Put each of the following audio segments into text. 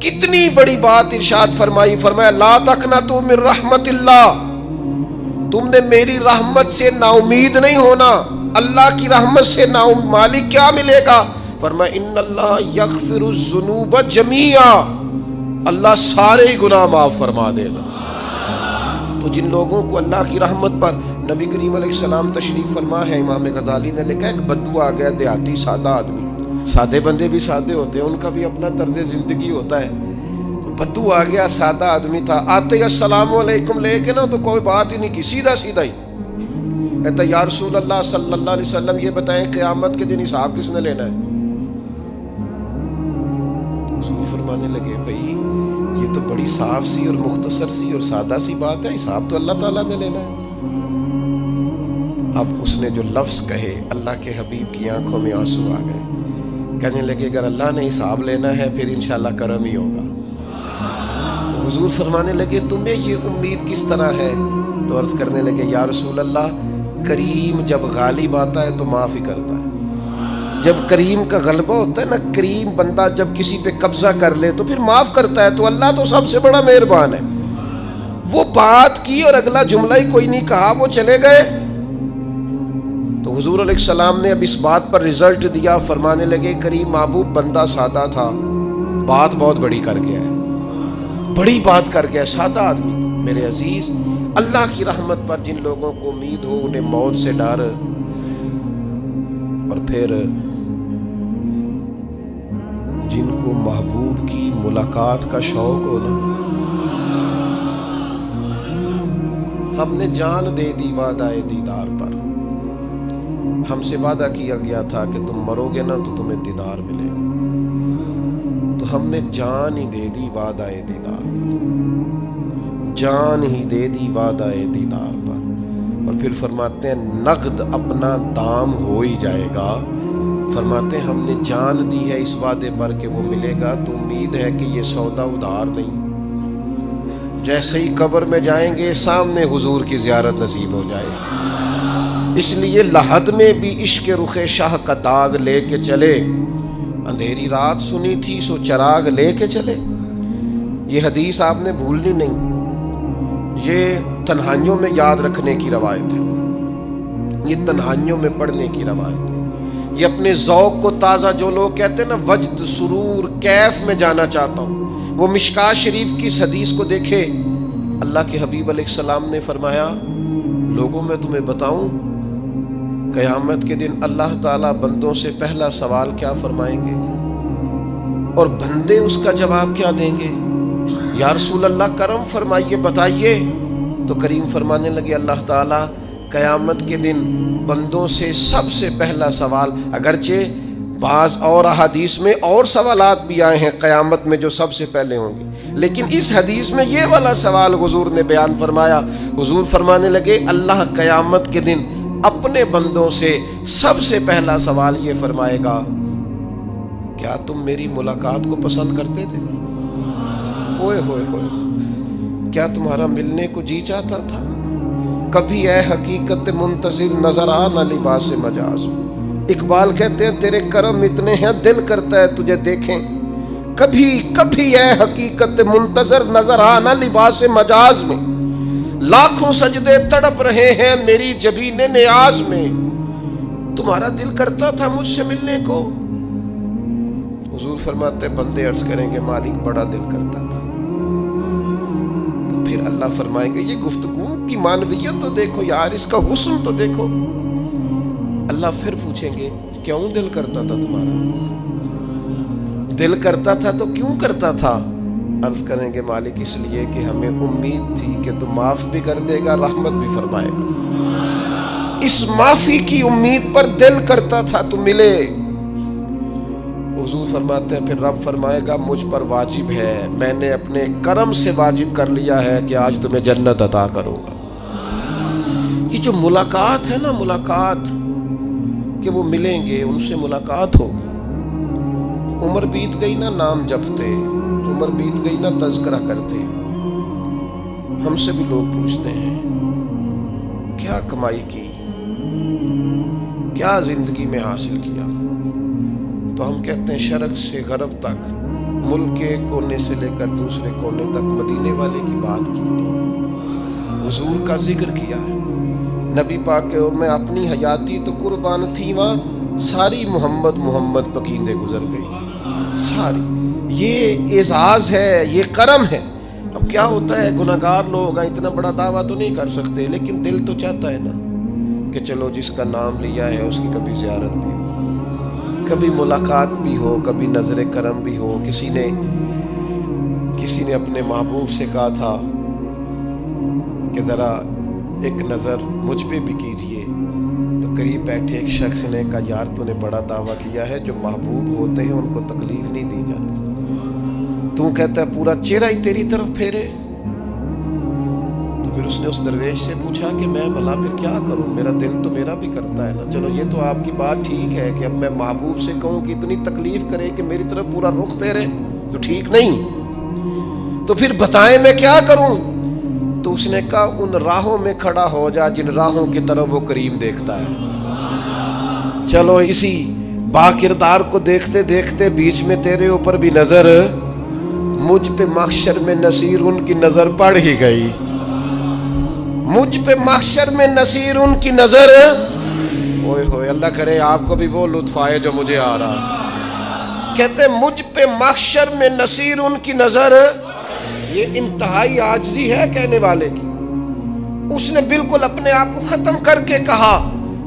کتنی بڑی بات ارشاد فرمائی، فرمایا لا تقنطوا من رحمت اللہ، تم نے میری رحمت سے نا امید نہیں ہونا۔ اللہ کی رحمت سے نا مالک کیا ملے گا؟ فرمایا ان اللہ یغفر الذنوب جمیعا، اللہ سارے گناہ معاف فرما دے گا۔ تو جن لوگوں کو اللہ کی رحمت پر نبی کریم علیہ السلام تشریف فرما ہے، امام غزالی نے لکھا ایک بدو آ گیا، دیہاتی سادہ آدمی، سادے بندے بھی سادے ہوتے ہیں، ان کا بھی اپنا طرز زندگی ہوتا ہے۔ تو بدو آ گیا، سادہ آدمی تھا، آتے ہی السلام علیکم لے کے نا تو کوئی بات ہی نہیں کی، سیدھا سیدھا ہی کہتا یا رسول اللہ صلی اللہ علیہ وسلم یہ بتائیں قیامت کے دن حساب کس نے لینا ہے؟ حضور فرمانے لگے بھائی یہ تو بڑی صاف سی اور مختصر سی اور سادہ سی بات ہے، حساب تو اللہ تعالیٰ نے لینا ہے۔ اب اس نے جو لفظ کہے اللہ کے حبیب کی آنکھوں میں آنسو آ گئے، کہنے لگے اگر اللہ نے حساب لینا ہے پھر انشاءاللہ کرم ہی ہوگا۔ تو حضور فرمانے لگے تمہیں یہ امید کس طرح ہے؟ تو عرض کرنے لگے یا رسول اللہ کریم جب غالب آتا ہے تو معاف ہی کرتا ہے۔ جب کریم کا غلبہ ہوتا ہے نا، کریم بندہ جب کسی پہ قبضہ کر لے تو پھر معاف کرتا ہے، تو اللہ تو سب سے بڑا مہربان ہے۔ وہ بات کی اور اگلا جملہ ہی کوئی نہیں کہا، وہ چلے گئے۔ تو حضور علیہ السلام نے اب اس بات پر رزلٹ دیا، فرمانے لگے کریم محبوب بندہ سادہ تھا، بات بہت بڑی کر گیا ہے، بڑی بات کر گیا، سادہ آدمی۔ میرے عزیز، اللہ کی رحمت پر جن لوگوں کو امید ہو، انہیں موت سے ڈر اور پھر جن کو محبوب کی ملاقات کا شوق ہو نا، ہم نے جان دے دی وعدہ دیدار پر، ہم سے وعدہ کیا گیا تھا کہ تم مرو گے نا تو تمہیں دیدار ملے گا، تو ہم نے جان ہی دے دی وعدہ دیدار پر، جان ہی دے دی وعدہ دیدار پر۔ اور پھر فرماتے ہیں نقد اپنا دام ہو ہی جائے گا، فرماتے ہیں ہم نے جان دی ہے اس وعدے پر کہ وہ ملے گا، تو امید ہے کہ یہ سودا ادھار نہیں، جیسے ہی قبر میں جائیں گے سامنے حضور کی زیارت نصیب ہو جائے گی۔ اس لیے لحد میں بھی عشق رخ شاہ کا داغ لے کے چلے، اندھیری رات سنی تھی سو چراغ لے کے چلے۔ یہ حدیث آپ نے بھولنی نہیں، یہ تنہائیوں میں یاد رکھنے کی روایت ہے، یہ تنہائیوں میں پڑھنے کی روایت ہے۔ یہ اپنے ذوق کو تازہ، جو لوگ کہتے ہیں نا وجد سرور کیف میں جانا چاہتا ہوں، وہ مشکات شریف کی اس حدیث کو دیکھے۔ اللہ کے حبیب علیہ السلام نے فرمایا لوگوں میں تمہیں بتاؤں قیامت کے دن اللہ تعالیٰ بندوں سے پہلا سوال کیا فرمائیں گے اور بندے اس کا جواب کیا دیں گے؟ یا رسول اللہ کرم فرمائیے، بتائیے۔ تو کریم فرمانے لگے اللہ تعالیٰ قیامت کے دن بندوں سے سب سے پہلا سوال، اگرچہ بعض اور احادیث میں اور سوالات بھی آئے ہیں قیامت میں جو سب سے پہلے ہوں گے، لیکن اس حدیث میں یہ والا سوال حضور نے بیان فرمایا۔ حضور فرمانے لگے اللہ قیامت کے دن اپنے بندوں سے سب سے پہلا سوال یہ فرمائے گا کیا تم میری ملاقات کو پسند کرتے تھے؟ اوئے ہوئے ہوئے، کیا تمہارا ملنے کو جی چاہتا تھا؟ کبھی اے حقیقت منتظر نظر آ نہ لباس مجاز۔ اقبال کہتے ہیں تیرے کرم اتنے ہیں دل کرتا ہے تجھے دیکھیں، کبھی کبھی اے حقیقت منتظر نظر آ نہ لباس مجاز میں، لاکھوں سجدے تڑپ رہے ہیں میری جبین نیاز میں، تمہارا دل کرتا تھا مجھ سے ملنے کو؟ حضور فرماتے بندے عرض کریں گے مالک بڑا دل کرتا تھا۔ تو پھر اللہ فرمائیں گے یہ گفتگو کی معنویت تو دیکھو یار، اس کا حسن تو دیکھو۔ اللہ پھر پوچھیں گے کیوں دل کرتا تھا تمہارا؟ دل کرتا تھا تو کیوں کرتا تھا؟ عرض کریں گے مالک اس لیے کہ ہمیں امید تھی کہ تو معاف بھی کر دے گا، رحمت بھی فرمائے گا، اس معافی کی امید پر دل کرتا تھا تو ملے۔ حضور فرماتے ہیں پھر رب فرمائے گا مجھ پر واجب ہے، میں نے اپنے کرم سے واجب کر لیا ہے کہ آج تمہیں جنت عطا کروں گا۔ یہ جو ملاقات ہے نا، ملاقات کہ وہ ملیں گے، ان سے ملاقات ہو۔ عمر بیت گئی نا نام جپتے، عمر بیت گئی نا تذکرہ کرتے، ہم سے بھی لوگ پوچھتے ہیں کیا کمائی کی، کیا زندگی میں حاصل کیا، تو ہم کہتے ہیں شرق سے غرب تک ملک کے ایک کونے سے لے کر دوسرے کونے تک مدینے والے کی بات کی، حضور کا ذکر کیا ہے۔ نبی پاک کے اور میں اپنی حیاتی تو قربان تھی وہاں ساری محمد محمد پکیندے گزر گئی ساری۔ یہ اعزاز ہے، یہ کرم ہے۔ اب کیا ہوتا ہے، گناہگار لوگ اتنا بڑا دعویٰ تو نہیں کر سکتے، لیکن دل تو چاہتا ہے نا کہ چلو جس کا نام لیا ہے اس کی کبھی زیارت بھی ہو، کبھی ملاقات بھی ہو، کبھی نظر کرم بھی ہو۔ کسی نے اپنے محبوب سے کہا تھا کہ ذرا ایک نظر مجھ پہ بھی کیجئے، تو قریب بیٹھے ایک شخص نے کہا یار تو نے بڑا دعویٰ کیا ہے، جو محبوب ہوتے ہیں ان کو تکلیف نہیں دی جاتی، تو کہتا ہے پورا چہرہ ہی تیری طرف پھیرے۔ تو پھر اس نے اس درویش سے پوچھا کہ میں بھلا پھر کیا کروں، میرا دل تو میرا بھی کرتا ہے نا۔ چلو یہ تو آپ کی بات ٹھیک ہے کہ اب میں محبوب سے کہوں کہ اتنی تکلیف کرے کہ میری طرف پورا رخ پھیرے تو ٹھیک نہیں، تو پھر بتائیں میں کیا کروں؟ تو اس نے کہا ان راہوں میں کھڑا ہو جا جن راہوں کی طرف وہ کریم دیکھتا ہے۔ چلو اسی با کردار کو دیکھتے دیکھتے بیچ میں تیرے اوپر بھی نظر، مجھ پہ محشر میں نصیر ان کی نظر پڑ ہی گئی، مجھ پہ محشر میں نصیر ان کی نظر۔ اوئے ہوئے، اللہ کرے آپ کو بھی وہ لطف آئے جو مجھے آ رہا۔ کہتے مجھ پہ محشر میں نصیر ان کی نظر۔ یہ انتہائی عاجزی ہے کہنے والے کی۔ اس نے بالکل اپنے آپ کو ختم کر کے کہا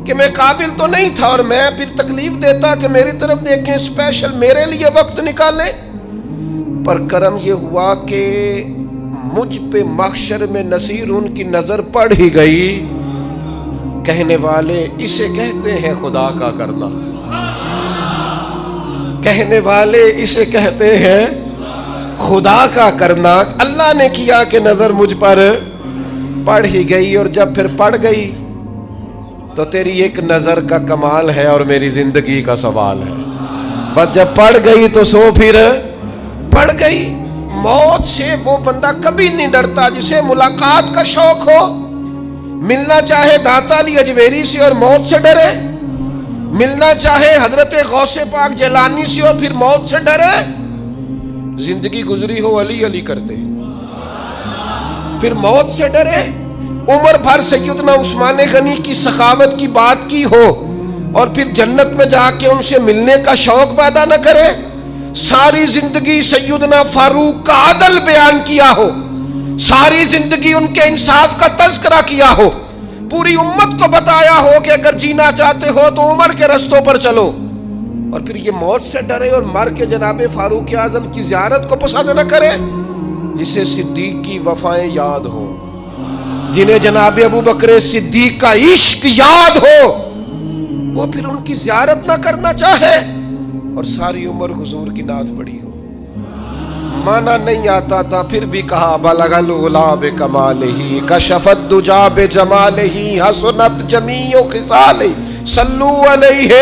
کہ میں قابل تو نہیں تھا، اور میں پھر تکلیف دیتا کہ میری طرف دیکھیں، اسپیشل میرے لیے وقت نکالیں۔ پر کرم یہ ہوا کہ مجھ پہ محشر میں نصیر ان کی نظر پڑ ہی گئی۔ کہنے والے اسے کہتے ہیں خدا کا کرنا، کہنے والے اسے کہتے ہیں خدا کا کرنا۔ اللہ نے کیا کہ نظر مجھ پر پڑ ہی گئی، اور جب پھر پڑ گئی تو تیری ایک نظر کا کمال ہے اور میری زندگی کا سوال ہے۔ بس جب پڑ گئی تو سو پھر پڑ گئی۔ موت سے وہ بندہ کبھی نہیں ڈرتا جسے ملاقات کا شوق ہو۔ ملنا چاہے داتا علی اجویری سے اور موت سے ڈرے، ملنا چاہے حضرت غوث پاک جیلانی سے اور پھر موت سے ڈرے۔ زندگی گزری ہو علی علی کرتے پھر موت سے ڈرے۔ عمر بھر سیدنا عثمان غنی کی سخاوت کی بات کی ہو اور پھر جنت میں جا کے ان سے ملنے کا شوق پیدا نہ کرے۔ ساری زندگی سیدنا فاروق کا عدل بیان کیا ہو، ساری زندگی ان کے انصاف کا تذکرہ کیا ہو، پوری امت کو بتایا ہو کہ اگر جینا چاہتے ہو تو عمر کے رستوں پر چلو، اور پھر یہ موت سے ڈرے اور مر کے جناب فاروق اعظم کی زیارت کو پسند نہ کرے۔ جسے صدیق کی وفائیں یاد ہو، جنہیں جناب ابو بکر صدیق کا عشق یاد ہو، وہ پھر ان کی زیارت نہ کرنا چاہے اور ساری عمر حضور کی نعت پڑھی ہو۔ مانا نہیں آتا تھا پھر بھی کہا بلغ العلا بکمالہ کشف الدجا بجمالہ حسنت جمیع خصالہ صلو علیہ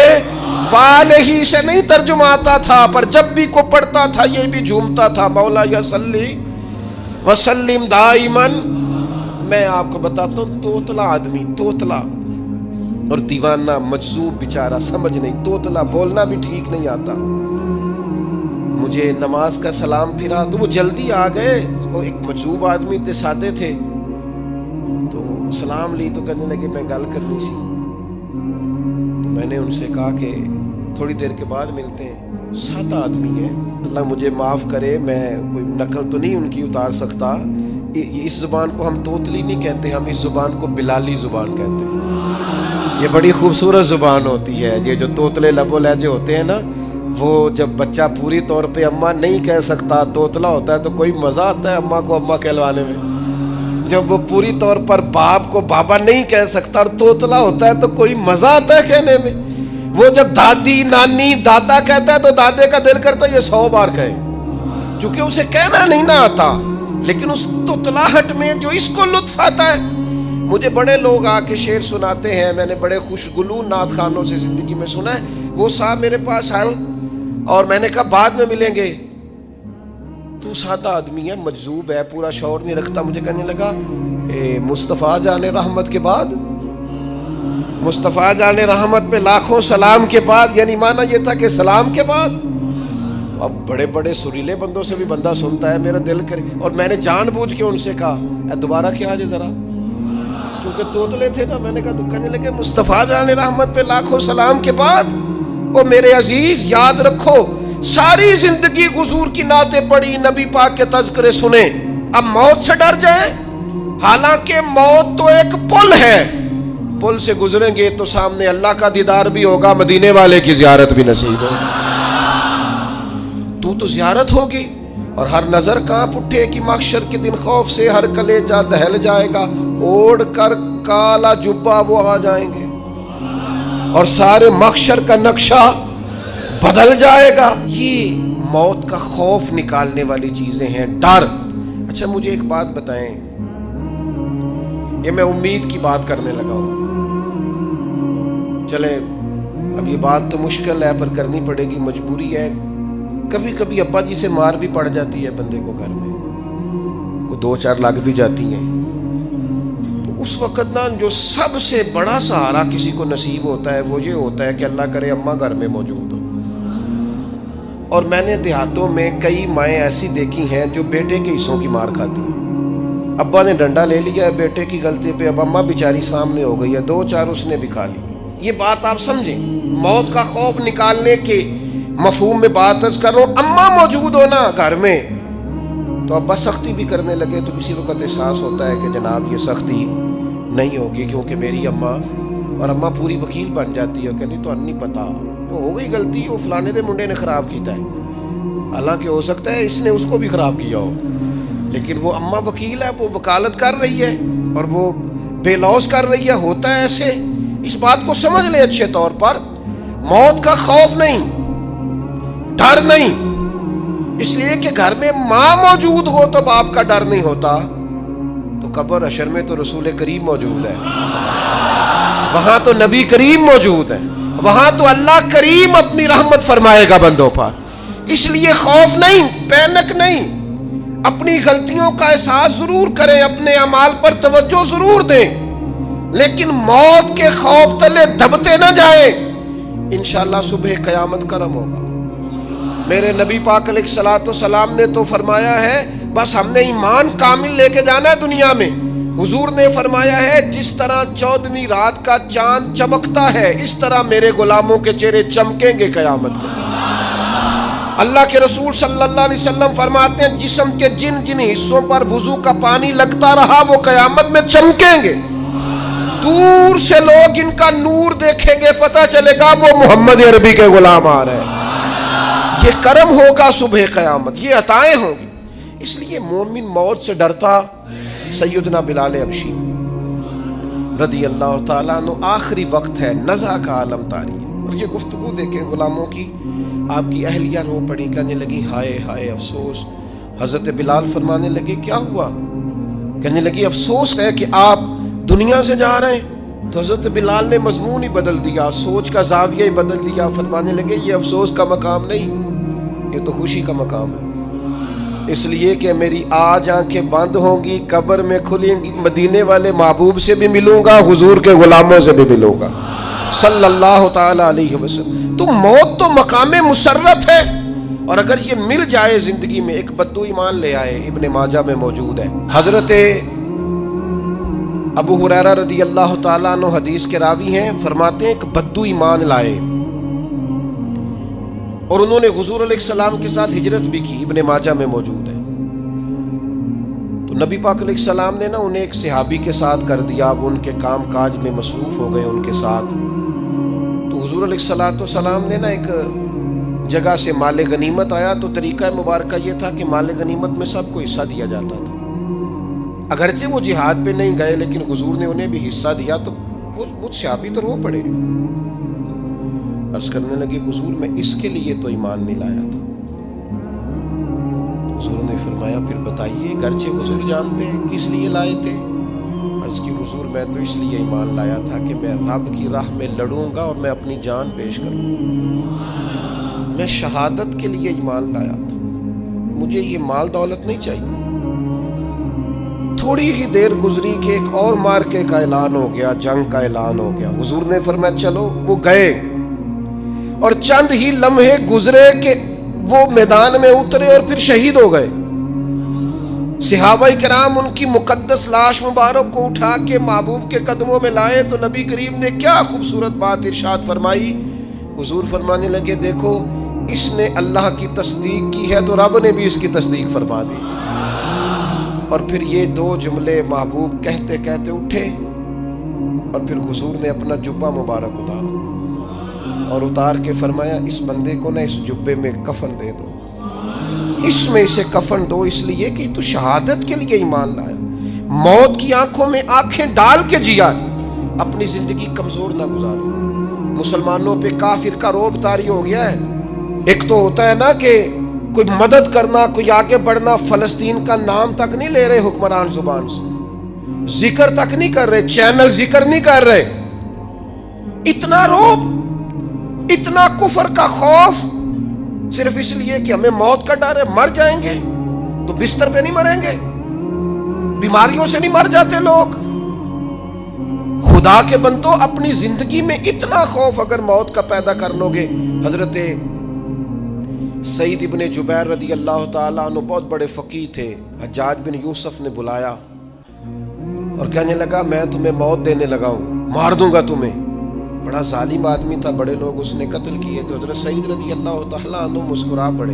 والہ سے نہیں ترجمہ آتا تھا، پر جب بھی کو پڑھتا تھا یہ بھی جھومتا تھا مولا یا صلی وسلم دائماً۔ میں آپ کو بتاتا ہوں، توتلا آدمی، توتلا اور دیوانہ مجذوب بیچارہ، سمجھ نہیں، توتلا بولنا بھی ٹھیک نہیں آتا۔ مجھے نماز کا سلام پھرا تو وہ جلدی آ گئے، وہ ایک مجذوب آدمی تھے، سادے تھے، تو سلام لی تو کہنے لگے میں گل کرنی سی۔ تو میں نے ان سے کہا کہ تھوڑی دیر کے بعد ملتے ہیں۔ سادہ آدمی ہے، اللہ مجھے معاف کرے، میں کوئی نقل تو نہیں ان کی اتار سکتا۔ اس زبان کو ہم توتلی نہیں کہتے، ہم اس زبان کو بلالی زبان کہتے ہیں۔ یہ بڑی خوبصورت زبان ہوتی ہے۔ یہ جو توتلے لب و لہجے ہوتے ہیں نا، وہ جب بچہ پوری طور پہ اماں نہیں کہہ سکتا، توتلا ہوتا ہے، تو کوئی مزہ آتا ہے اماں کو اماں کہلوانے میں۔ جب وہ پوری طور پر باپ کو بابا نہیں کہہ سکتا اور توتلا ہوتا ہے تو کوئی مزہ آتا ہے کہنے میں۔ وہ جب دادی نانی دادا کہتا ہے تو دادے کا دل کرتا ہے یہ 100 بار کہے، چونکہ اسے کہنا نہیں نہ آتا، لیکن اس توتلاہٹ میں جو اس کو لطف آتا ہے۔ مجھے بڑے لوگ آ کے شعر سناتے ہیں، میں نے بڑے خوشگلو نعت خانوں سے زندگی میں سنا ہے۔ وہ صاحب میرے پاس آئے اور میں نے کہا بعد میں ملیں گے، تو سادہ آدمی ہے، مجذوب ہے، پورا شعور نہیں رکھتا۔ مجھے کہنے لگا مصطفیٰ جان رحمت کے بعد، مصطفیٰ جان رحمت پہ لاکھوں سلام کے بعد، یعنی معنی یہ تھا کہ سلام کے بعد۔ تو اب بڑے بڑے سریلے بندوں سے بھی بندہ سنتا ہے میرا دل کرے، اور میں نے جان بوجھ کے ان سے کہا دوبارہ کیا جی ذرا، کیونکہ توتلے تھے نا، میں نے کہا تو کہنے لگے مصطفیٰ جان رحمت پہ لاکھوں سلام کے بعد وہ میرے عزیز یاد رکھو ساری زندگی حضور کی نعتیں پڑھی، نبی پاک کے تذکرے سنے، اب موت سے ڈر جائیں؟ حالانکہ موت تو ایک پل ہے، پل سے گزریں گے تو سامنے اللہ کا دیدار بھی ہوگا، مدینے والے کی زیارت بھی نصیب ہوگی، تو زیارت ہوگی، اور ہر نظر کانپ اٹھے کہ محشر کے دن خوف سے ہر کلیجہ دہل جائے گا، اوڑھ کر کالا جبہ وہ آ جائیں گے اور سارے محشر کا نقشہ بدل جائے گا۔ یہ موت کا خوف نکالنے والی چیزیں ہیں، ڈر۔ اچھا مجھے ایک بات بتائیں، یہ میں امید کی بات کرنے لگا ہوں، چلیں اب یہ بات تو مشکل ہے پر کرنی پڑے گی، مجبوری ہے۔ کبھی کبھی ابا جی سے مار بھی پڑ جاتی ہے بندے کو، گھر میں کوئی 2-4 لگ بھی جاتی ہیں، تو اس وقت نا جو سب سے بڑا سہارا کسی کو نصیب ہوتا ہے وہ یہ ہوتا ہے کہ اللہ کرے اماں گھر میں موجود ہو۔ اور میں نے دیہاتوں میں کئی مائیں ایسی دیکھی ہیں جو بیٹے کے حصوں کی مار کھاتی ہیں، ابا نے ڈنڈا لے لیا ہے بیٹے کی غلطی پہ، اب اماں بیچاری سامنے ہو گئی ہے، 2-4 اس نے بھی کھا لی۔ یہ بات آپ سمجھیں، موت کا خوف نکالنے کے مفہوم میں بات عرض کر رہا ہوں۔ اماں موجود ہونا گھر میں تو ابا سختی بھی کرنے لگے تو کسی وقت احساس ہوتا ہے کہ جناب یہ سختی نہیں ہوگی کیونکہ میری اماں، اور اماں پوری وکیل بن جاتی ہے، کہنی تو نہیں پتا وہ ہو گئی غلطی، وہ فلانے دے منڈے نے خراب کیتا ہے، حالانکہ ہو سکتا ہے اس نے اس کو بھی خراب کیا ہو، لیکن وہ اماں وکیل ہے، وہ وکالت کر رہی ہے اور وہ بے لوث کر رہی ہے، ہوتا ہے ایسے۔ اس بات کو سمجھ لیں اچھے طور پر، موت کا خوف نہیں، ڈر نہیں، اس لیے کہ گھر میں ماں موجود ہو تو باپ کا ڈر نہیں ہوتا، تو قبر حشر میں تو رسول کریم موجود ہے، وہاں تو نبی کریم موجود ہے، وہاں تو اللہ کریم اپنی رحمت فرمائے گا بندوں پر، اس لیے خوف نہیں، پینک نہیں، اپنی غلطیوں کا احساس ضرور کریں، اپنے اعمال پر توجہ ضرور دیں، لیکن موت کے خوف تلے دبتے نہ جائیں، انشاءاللہ صبح قیامت کرم ہوگا۔ میرے نبی پاک علیہ الصلوۃ والسلام نے تو فرمایا ہے بس ہم نے ایمان کامل لے کے جانا ہے دنیا میں۔ حضور نے فرمایا ہے جس طرح 14ویں رات کا چاند چمکتا ہے اس طرح میرے غلاموں کے چہرے چمکیں گے قیامت کو۔ اللہ کے رسول صلی اللہ علیہ وسلم فرماتے ہیں جسم کے جن جن حصوں پر وضو کا پانی لگتا رہا وہ قیامت میں چمکیں گے، دور سے لوگ ان کا نور دیکھیں گے، پتہ چلے گا وہ محمد عربی کے غلام آ رہے ہیں۔ یہ کرم ہوگا صبح قیامت، یہ عطائیں ہوں گی، اس لیے مومن موت سے ڈرتا۔ سیدنا بلال حبشی رضی اللہ تعالیٰ عنہ، آخری وقت ہے، نزع کا عالم طاری ہے، اور یہ گفتگو دیکھیں غلاموں کی، آپ کی اہلیہ رو پڑی، کہنے لگی ہائے ہائے افسوس۔ حضرت بلال فرمانے لگے کیا ہوا؟ کہنے لگی افسوس ہے کہ آپ دنیا سے جا رہے ہیں۔ تو حضرت بلال نے مضمون ہی بدل دیا، سوچ کا زاویہ ہی بدل دیا، فرمانے لگے یہ افسوس کا مقام نہیں، یہ تو خوشی کا مقام ہے، اس لیے کہ میری آج آنکھیں بند ہوں گی، قبر میں کھلیں گی، مدینے والے محبوب سے بھی ملوں گا، حضور کے غلاموں سے بھی ملوں گا صلی اللہ تعالی علیہ وسلم۔ تو موت تو مقام مسرت ہے، اور اگر یہ مل جائے زندگی میں، ایک بدو ایمان لے آئے، ابن ماجہ میں موجود ہے، حضرت ابو ہریرہ رضی اللہ تعالیٰ عنہ حدیث کے راوی ہیں، فرماتے ہیں ایک بدو ایمان لائے اور انہوں نے حضور علیہ السلام کے ساتھ ہجرت بھی کی، ابن ماجہ میں موجود ہے۔ تو نبی پاک علیہ السلام نے نا انہیں ایک صحابی کے ساتھ کر دیا، وہ ان کے کام کاج میں مصروف ہو گئے ان کے ساتھ۔ تو حضور علیہ السلام نے نا ایک جگہ سے مال غنیمت آیا، تو طریقہ مبارکہ یہ تھا کہ مال غنیمت میں سب کو حصہ دیا جاتا تھا، اگرچہ وہ جہاد پہ نہیں گئے لیکن حضور نے انہیں بھی حصہ دیا، تو وہ صحابی تو رو پڑے، عرض کرنے لگے حضور میں اس کے لیے تو ایمان نہیں لایا تھا۔ حضور نے فرمایا پھر بتائیے، گرچہ حضور جانتے ہیں کس لیے لائے تھے؟ عرض کی حضور میں تو اس لیے ایمان لایا تھا کہ میں رب کی راہ میں لڑوں گا اور میں اپنی جان پیش کروں گا، میں شہادت کے لیے ایمان لایا تھا، مجھے یہ مال دولت نہیں چاہیے۔ تھوڑی ہی دیر گزری کہ ایک اور مارکے کا اعلان ہو گیا، جنگ کا اعلان ہو گیا۔ حضور نے فرمایا چلو، وہ گئے اور چند ہی لمحے گزرے کہ وہ میدان میں اترے اور پھر شہید ہو گئے. صحابہ کرام ان کی مقدس لاش مبارک کو اٹھا کے محبوب کے قدموں میں لائے تو نبی کریم نے کیا خوبصورت بات ارشاد فرمائی. حضور فرمانے لگے دیکھو اس نے اللہ کی تصدیق کی ہے تو رب نے بھی اس کی تصدیق فرما دی. اور پھر یہ دو جملے محبوب کہتے کہتے اٹھے اور پھر حضور نے اپنا جبہ مبارک اتارا اور اتار کے فرمایا اس بندے کو نہ اس جبے میں کفن دے دو, اس میں اسے کفن دو, اس لیے کہ تو شہادت کے لیے ایمان لایا, موت کی آنکھوں میں آنکھیں ڈال کے جیا, اپنی زندگی کمزور نہ گزاری. مسلمانوں پہ کافر کا رعب طاری ہو گیا ہے. ایک تو ہوتا ہے نا کہ کوئی مدد کرنا, کوئی آگے بڑھنا, فلسطین کا نام تک نہیں لے رہے حکمران زبان سے, ذکر تک نہیں کر رہے, چینل ذکر نہیں کر رہے. اتنا رعب, اتنا کفر کا خوف, صرف اس لیے کہ ہمیں موت کا ڈر ہے. مر جائیں گے تو بستر پہ نہیں مریں گے, بیماریوں سے نہیں مر جاتے لوگ. خدا کے بندو اپنی زندگی میں اتنا خوف اگر موت کا پیدا کر لو گے. حضرت سعید ابن جبیر رضی اللہ تعالیٰ عنہ بہت بڑے فقیہ تھے. حجاج بن یوسف نے بلایا اور کہنے لگا میں تمہیں موت دینے لگا ہوں, مار دوں گا تمہیں. بڑا ظالم آدمی تھا, بڑے لوگ اس نے قتل کیے تھے. حضرت سعید رضی اللہ تعالیٰ عنہ مسکرا پڑے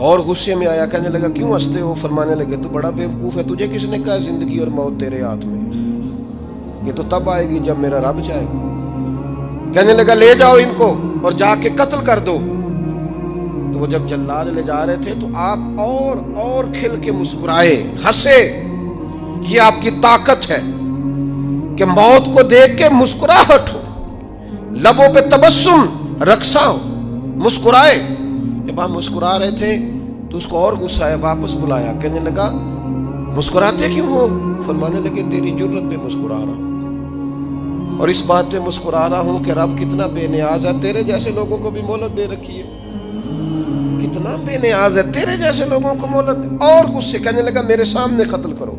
اور غصے میں آیا, کہنے لگا کیوں ہنستے ہو؟ فرمانے لگے تو بڑا بیوقوف ہے, تجھے کس نے کہا زندگی اور موت تیرے ہاتھ میں, یہ تو تب آئے گی جب میرا رب چاہے گا. کہنے لگا لے جاؤ ان کو اور جا کے قتل کر دو. تو وہ جب جلاد لے جا رہے تھے تو آپ اور کھل کے مسکرائے, ہنسے. یہ آپ کی طاقت ہے کہ موت کو دیکھ کے مسکراہٹ ہو, لبوں پہ تبسم رقصہ ہو, مسکرائے. جب آپ مسکرا رہے تھے تو اس کو اور غصہ آیا, واپس بلایا. کہنے لگا مسکراتے کیوں ہو؟ فرمانے لگے تیری جرت پہ مسکرا رہا ہوں, اور اس بات پہ مسکرا رہا ہوں کہ رب کتنا بے نیاز ہے, تیرے جیسے لوگوں کو بھی مہلت دے رکھی ہے. کتنا بے نیاز ہے, تیرے جیسے لوگوں کو مہلت دے. اور غصے, کہنے لگا میرے سامنے قتل کرو.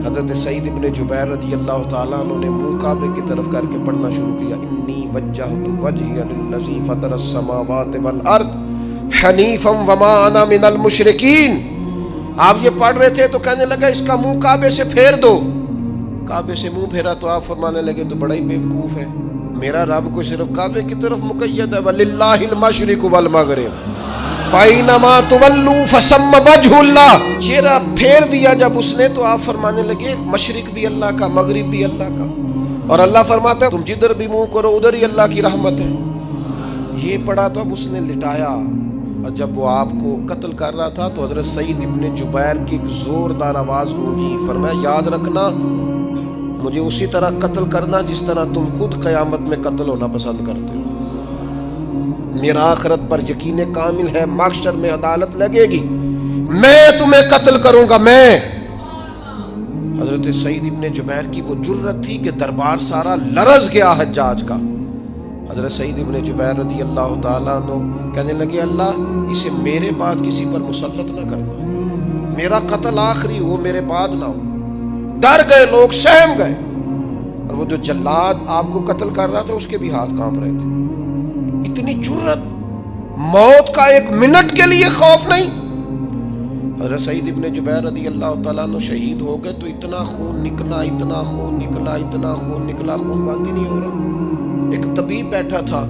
حضرت سعید ابن جبیر رضی اللہ تعالیٰ عنہ نے منہ کعبے کی طرف کر کے پڑھنا شروع کیا, انی وجہت وجہی للذی فطر السماوات والارض حنیفا وما انا من المشرکین. آپ یہ پڑھ رہے تھے تو کہنے لگا اس کا منہ کعبے سے پھیر دو. کعبے سے منہ پھیرا تو آپ فرمانے لگے تو بڑا ہی بیوقوف ہے, میرا رب کو صرف کعبے کی طرف مقید ہے, وَلِلَّهِ الْمَشْرِقُ وَالْمَغْرِبُ فَأَيْنَمَا تُوَلُّوا فَثَمَّ وَجْهُ اللَّهِ. چہرہ پھیر دیا جب اس نے تو آپ فرمانے لگے مشرق بھی اللہ کا, مغرب بھی اللہ کا, اور اللہ فرماتا ہے تم جدھر بھی منہ کرو ادھر ہی اللہ کی رحمت ہے. یہ پڑھا تو اب اس نے لٹایا, اور جب وہ آپ کو قتل کر رہا تھا تو حضرت سعید ابن جبیر کی ایک زوردار آواز گونجی. فرمایا یاد رکھنا مجھے اسی طرح قتل کرنا جس طرح تم خود قیامت میں قتل ہونا پسند کرتے ہو. میرا آخرت پر یقین کامل ہے, محشر میں عدالت لگے گی, میں تمہیں قتل کروں گا میں. حضرت سعید ابن جبیر کی وہ جرت تھی کہ دربار سارا لرز گیا حجاج کا. حضرت سعید ابن جبیر رضی اللہ تعالیٰ عنہ کہنے لگے اللہ اسے میرے بعد کسی پر مسلط نہ کرنا, میرا قتل آخری ہو, میرے بعد نہ ہو. ڈر گئے لوگ, سہم گئے, اور وہ جو جلاد آپ کو قتل کر رہا تھا اس کے بھی ہاتھ کانپ رہے تھے. اتنی جرت, موت کا ایک منٹ کے لیے خوف نہیں. حضرت سعید ابن جبیر رضی اللہ تعالیٰ عنہ شہید ہو گئے تو اتنا خون نکلا, اتنا خون نکلا, اتنا خون نکلا, خون بند ہی نہیں ہو رہا. ایک طبیب بیٹھا تھا,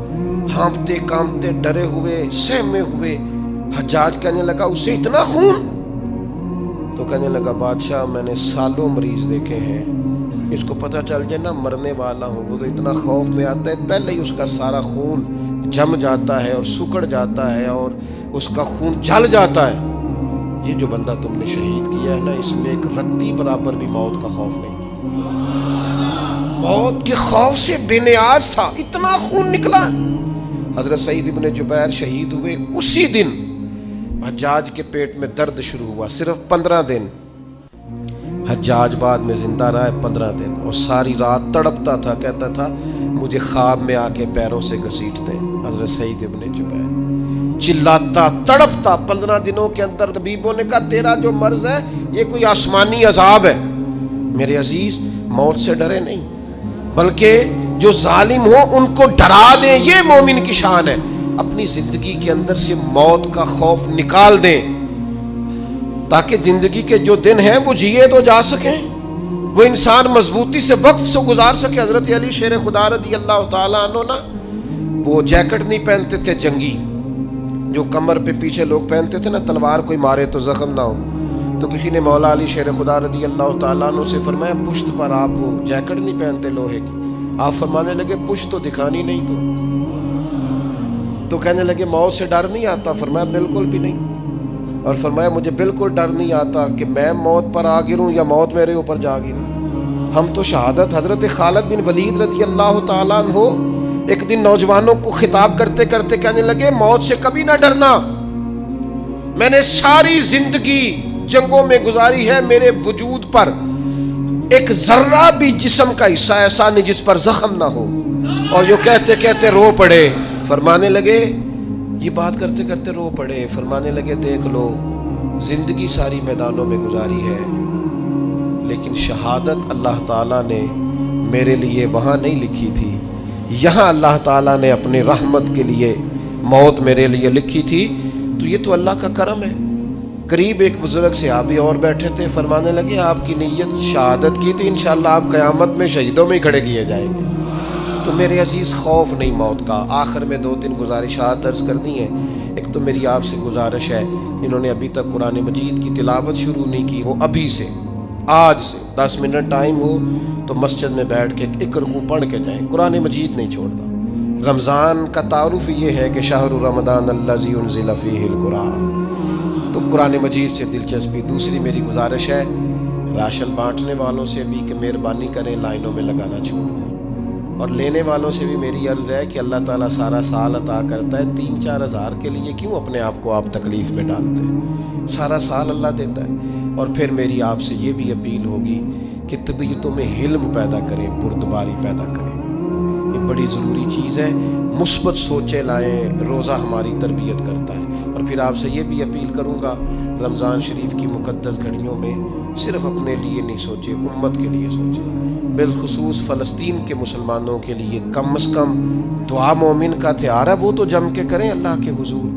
ہانپتے کانپتے ڈرے ہوئے سہمے ہوئے. حجاج کہنے لگا اسے اتنا خون؟ تو کہنے لگا بادشاہ میں نے سالوں مریض دیکھے ہیں, اس کو پتہ چل جائے نا مرنے والا ہوں وہ تو اتنا خوف میں آتا ہے, پہلے ہی اس کا سارا خون جم جاتا ہے اور سکڑ جاتا ہے اور اس کا خون جل جاتا ہے. یہ جو بندہ تم نے شہید کیا ہے نا اس میں ایک رتی برابر بھی موت کا خوف نہیں, موت کے خوف سے بے نیاز تھا, اتنا خون نکلا. حضرت سعید ابن جبیر شہید ہوئے اسی دن حجاج کے پیٹ میں درد شروع ہوا, صرف 15 دن. حجاج بعد میں زندہ رہا 15 دن, اور ساری رات تڑپتا تھا, کہتا تھا مجھے خواب میں آ کے پیروں سے گھسیٹتے. حضرت سعید ابن جبیر چلاتا تڑپتا 15 دنوں کے اندر. طبیبوں نے کہا تیرا جو مرض ہے یہ کوئی آسمانی عذاب ہے. میرے عزیز موت سے ڈرے نہیں, بلکہ جو ظالم ہو ان کو ڈرا دیں, یہ مومن کی شان ہے. اپنی زندگی کے اندر سے موت کا خوف نکال دیں، تاکہ زندگی کے جو دن ہیں وہ جیے تو جا سکیں، وہ انسان مضبوطی سے وقت سے گزار سکے۔ حضرت علی شیر خدا رضی اللہ تعالیٰ عنہ نا وہ جیکٹ نہیں پہنتے تھے جنگی، جو کمر پہ پیچھے لوگ پہنتے تھے نا، تلوار کوئی مارے تو زخم نہ ہو۔ تو کسی نے مولا علی شیر خدا رضی اللہ تعالیٰ عنہ سے فرمایا پشت پر آپ وہ جیکٹ نہیں پہنتے لوہے کی؟ آپ فرمانے لگے پشت تو دکھانی نہیں تو کہنے لگے موت سے ڈر نہیں آتا؟ فرمایا بالکل بھی نہیں، اور فرمایا مجھے بالکل ڈر نہیں آتا کہ میں موت پر آ گروں یا موت میرے اوپر جا گرے۔ ہم تو شہادت حضرت خالد بن ولید رضی اللہ تعالیٰ عنہ ایک دن نوجوانوں کو خطاب کرتے کرتے کہنے لگے موت سے کبھی نہ ڈرنا، میں نے ساری زندگی جنگوں میں گزاری ہے، میرے وجود پر ایک ذرہ بھی جسم کا حصہ ایسا نہیں جس پر زخم نہ ہو۔ اور جو کہتے کہتے رو پڑے، فرمانے لگے یہ بات کرتے کرتے رو پڑے، فرمانے لگے دیکھ لو زندگی ساری میدانوں میں گزاری ہے، لیکن شہادت اللہ تعالیٰ نے میرے لیے وہاں نہیں لکھی تھی، یہاں اللہ تعالیٰ نے اپنی رحمت کے لیے موت میرے لیے لکھی تھی۔ تو یہ تو اللہ کا کرم ہے۔ قریب ایک بزرگ صحابی اور بیٹھے تھے، فرمانے لگے آپ کی نیت شہادت کی تھی، انشاءاللہ آپ قیامت میں شہیدوں میں ہی کھڑے کیے جائیں گے۔ تو میرے عزیز خوف نہیں موت کا۔ آخر میں 2-3 گزارشات عرض کرنی ہے۔ ایک تو میری آپ سے گزارش ہے، انہوں نے ابھی تک قرآن مجید کی تلاوت شروع نہیں کی، وہ ابھی سے آج سے 10 منٹ ٹائم ہو تو مسجد میں بیٹھ کے ایک رکوع پڑھ کے جائیں، قرآن مجید نہیں چھوڑنا۔ رمضان کا تعارف یہ ہے کہ شہر رمضان الذی انزل فیہ القرآن، تو قرآن مجید سے دلچسپی۔ دوسری میری گزارش ہے راشن بانٹنے والوں سے بھی کہ مہربانی کریں لائنوں میں لگانا چھوڑ دیں، اور لینے والوں سے بھی میری عرض ہے کہ اللہ تعالیٰ سارا سال عطا کرتا ہے، 3-4 ہزار کے لیے کیوں اپنے آپ کو آپ تکلیف میں ڈالتے ہیں؟ سارا سال اللہ دیتا ہے۔ اور پھر میری آپ سے یہ بھی اپیل ہوگی کہ طبیعتوں میں حلم پیدا کریں، بردباری پیدا کریں، یہ بڑی ضروری چیز ہے۔ مثبت سوچیں لائیں، روزہ ہماری تربیت کرتا ہے۔ اور پھر آپ سے یہ بھی اپیل کروں گا رمضان شریف کی مقدس گھڑیوں میں صرف اپنے لیے نہیں سوچے، امت کے لیے سوچیں، بالخصوص فلسطین کے مسلمانوں کے لیے کم از کم دعا مومن کا ہتھیار ہے، وہ تو جم کے کریں اللہ کے حضور۔